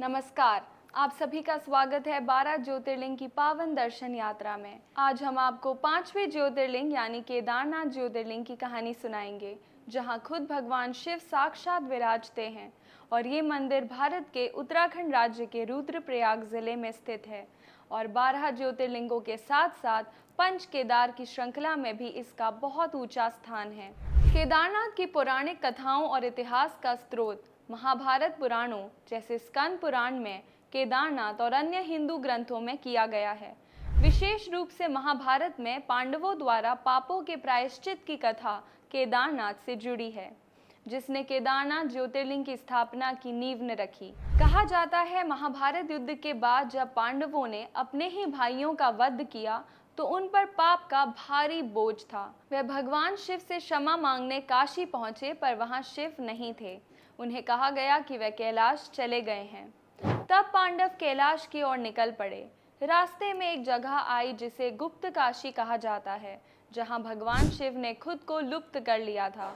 नमस्कार। आप सभी का स्वागत है 12 ज्योतिर्लिंग की पावन दर्शन यात्रा में। आज हम आपको 5वें ज्योतिर्लिंग यानी केदारनाथ ज्योतिर्लिंग की कहानी सुनाएंगे, जहां खुद भगवान शिव साक्षात विराजते हैं। और ये मंदिर भारत के उत्तराखंड राज्य के रुद्रप्रयाग जिले में स्थित है और 12 ज्योतिर्लिंगों के साथ साथ पंच केदार की श्रृंखला में भी इसका बहुत ऊंचा स्थान है। केदारनाथ की पौराणिक कथाओं और इतिहास का स्रोत महाभारत पुराणों जैसे स्कंद पुराण में केदारनाथ और अन्य हिंदू ग्रंथों में किया गया है। विशेष रूप से महाभारत में पांडवों द्वारा पापों के प्रायश्चित की कथा केदारनाथ से जुड़ी है, जिसने केदारनाथ ज्योतिर्लिंग की स्थापना की नींव ने रखी। कहा जाता है महाभारत युद्ध के बाद जब पांडवों ने अपने ही भाइयों का वध किया तो उन पर पाप का भारी बोझ था। वे भगवान शिव से क्षमा मांगने काशी पहुंचे, पर वहां शिव नहीं थे। उन्हें कहा गया कि वे कैलाश चले गए हैं। तब पांडव कैलाश की ओर निकल पड़े। रास्ते में एक जगह आई जिसे गुप्त काशी कहा जाता है, जहां भगवान शिव ने खुद को लुप्त कर लिया था।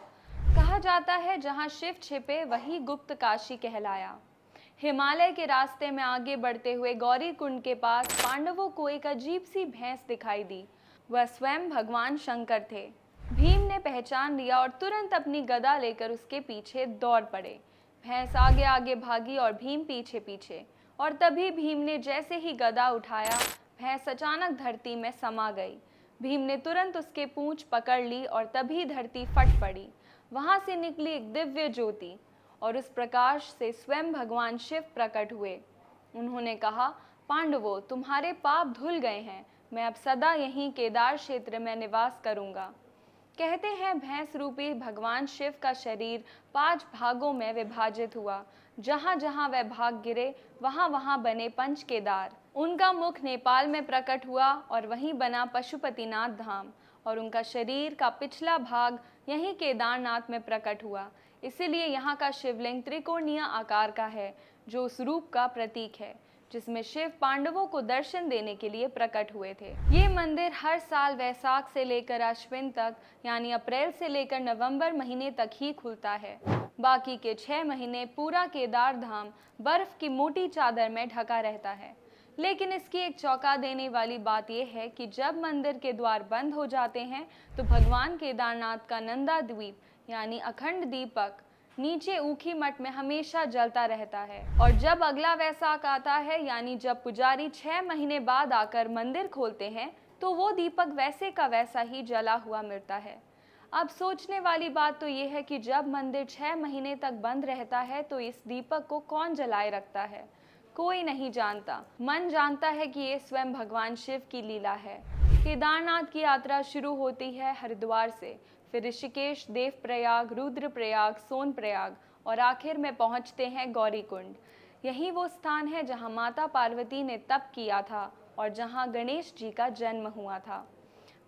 कहा जाता है जहां शिव छिपे वही गुप्त काशी कहलाया। हिमालय के रास्ते में आगे बढ़ते हुए गौरी कुंड के पास पांडवों को एक अजीब सी भैंस दिखाई दी। वह स्वयं भगवान शंकर थे। भीम ने पहचान लिया और तुरंत अपनी गदा लेकर उसके पीछे दौड़ पड़े। भैंस आगे आगे भागी और भीम पीछे पीछे, और तभी भीम ने जैसे ही गदा उठाया, भैंस अचानक धरती में समा गई। भीम ने तुरंत उसके पूंछ पकड़ ली और तभी धरती फट पड़ी। वहां से निकली एक दिव्य ज्योति और उस प्रकाश से स्वयं भगवान शिव प्रकट हुए। उन्होंने कहा, पांडवों, तुम्हारे पाप धुल गए हैं। मैं अब सदा यहीं केदार क्षेत्र में निवास करूंगा। कहते हैं भैंस रूपी भगवान शिव का शरीर 5 भागों में विभाजित हुआ। जहां जहां वह भाग गिरे वहां वहां बने पंच केदार। उनका मुख नेपाल में प्रकट हुआ और वहीं बना पशुपतिनाथ धाम, और उनका शरीर का पिछला भाग यहीं केदारनाथ में प्रकट हुआ। इसीलिए यहाँ का शिवलिंग त्रिकोणीय आकार का है, जो उस रूप का प्रतीक है जिसमें शिव पांडवों को दर्शन देने के लिए प्रकट हुए थे। ये मंदिर हर साल वैशाख से लेकर अश्विन तक यानी अप्रैल से लेकर नवंबर महीने तक ही खुलता है। बाकी के 6 महीने पूरा केदार धाम बर्फ की मोटी चादर में ढका रहता है। लेकिन इसकी एक चौंका देने वाली बात यह है कि जब मंदिर के द्वार बंद हो जाते हैं तो भगवान केदारनाथ का नंदा द्वीप यानी अखंड दीपक नीचे ऊखी मठ में हमेशा जलता रहता है। और जब अगला वैशाख आता है, यानी जब पुजारी 6 महीने बाद आकर मंदिर खोलते हैं, तो वो दीपक वैसे का वैसा ही जला हुआ मिलता है। अब सोचने वाली बात तो ये है कि जब मंदिर 6 महीने तक बंद रहता है तो इस दीपक को कौन जलाए रखता है? कोई नहीं जानता। मन जानता है कि ये स्वयं भगवान शिव की लीला है। केदारनाथ की यात्रा शुरू होती है हरिद्वार से, फिर ऋषिकेश, देवप्रयाग, रुद्रप्रयाग, सोनप्रयाग और आखिर में पहुंचते हैं गौरी कुंड। यही वो स्थान है जहां माता पार्वती ने तप किया था और जहां गणेश जी का जन्म हुआ था।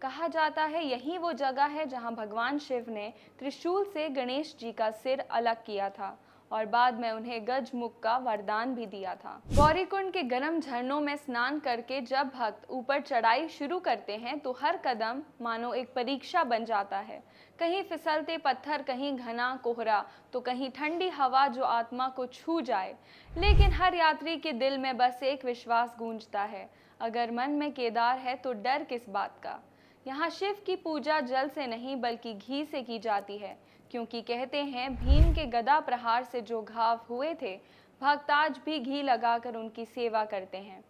कहा जाता है यही वो जगह है जहां भगवान शिव ने त्रिशूल से गणेश जी का सिर अलग किया था और बाद में उन्हें गजमुख का वरदान भी दिया था। गौरीकुंड के गर्म झरनों में स्नान करके जब भक्त ऊपर चढ़ाई शुरू करते हैं तो हर कदम मानो एक परीक्षा बन जाता है। कहीं फिसलते पत्थर, कहीं घना कोहरा, तो कहीं ठंडी हवा जो आत्मा को छू जाए। लेकिन हर यात्री के दिल में बस एक विश्वास गूंजता है, अगर मन में केदार है तो डर किस बात का। यहाँ शिव की पूजा जल से नहीं बल्कि घी से की जाती है, क्योंकि कहते हैं भीम के गदा प्रहार से जो घाव हुए थे, भक्त आज भी घी लगाकर उनकी सेवा करते हैं।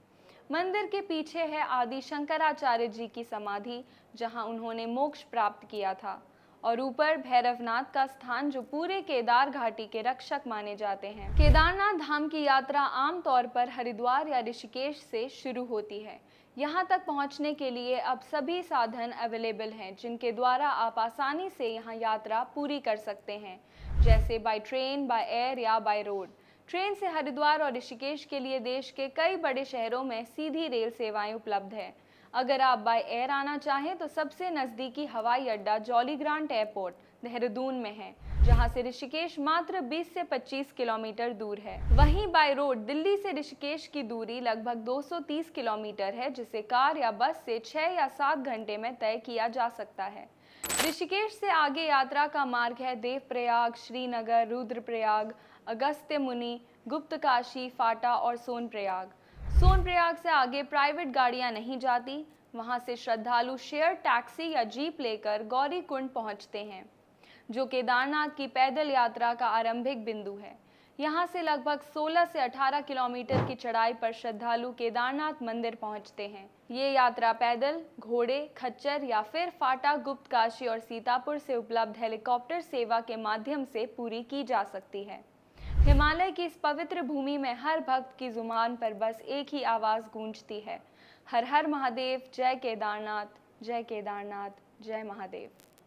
मंदिर के पीछे है आदि शंकराचार्य जी की समाधि, जहां उन्होंने मोक्ष प्राप्त किया था, और ऊपर भैरवनाथ का स्थान जो पूरे केदार घाटी के रक्षक माने जाते हैं। केदारनाथ धाम की यात्रा आमतौर पर हरिद्वार या ऋषिकेश से शुरू होती है। यहाँ तक पहुँचने के लिए अब सभी साधन अवेलेबल हैं, जिनके द्वारा आप आसानी से यहाँ यात्रा पूरी कर सकते हैं, जैसे बाय ट्रेन, बाय एयर या बाय रोड। ट्रेन से हरिद्वार और ऋषिकेश के लिए देश के कई बड़े शहरों में सीधी रेल सेवाएं उपलब्ध है। अगर आप बाय एयर आना चाहें तो सबसे नज़दीकी हवाई अड्डा जॉली ग्रांट एयरपोर्ट देहरादून में है, जहां से ऋषिकेश मात्र 20 से 25 किलोमीटर दूर है। वहीं बाय रोड दिल्ली से ऋषिकेश की दूरी लगभग 230 किलोमीटर है, जिसे कार या बस से 6 या 7 घंटे में तय किया जा सकता है। ऋषिकेश से आगे यात्रा का मार्ग है देवप्रयाग, श्रीनगर, रुद्रप्रयाग, अगस्त्य मुनि, गुप्तकाशी, फाटा और सोनप्रयाग। सोनप्रयाग से आगे प्राइवेट गाड़ियां नहीं जाती। वहां से श्रद्धालु शेयर टैक्सी या जीप लेकर गौरीकुंड पहुंचते हैं, जो केदारनाथ की पैदल यात्रा का आरंभिक बिंदु है। यहाँ से लगभग 16 से 18 किलोमीटर की चढ़ाई पर श्रद्धालु केदारनाथ मंदिर पहुँचते हैं। ये यात्रा पैदल, घोड़े, खच्चर या फिर फाटा, गुप्तकाशी और सीतापुर से उपलब्ध हेलीकॉप्टर सेवा के माध्यम से पूरी की जा सकती है। हिमालय की इस पवित्र भूमि में हर भक्त की जुबान पर बस एक ही आवाज़ गूंजती है, हर हर महादेव, जय केदारनाथ, जय केदारनाथ, जय महादेव।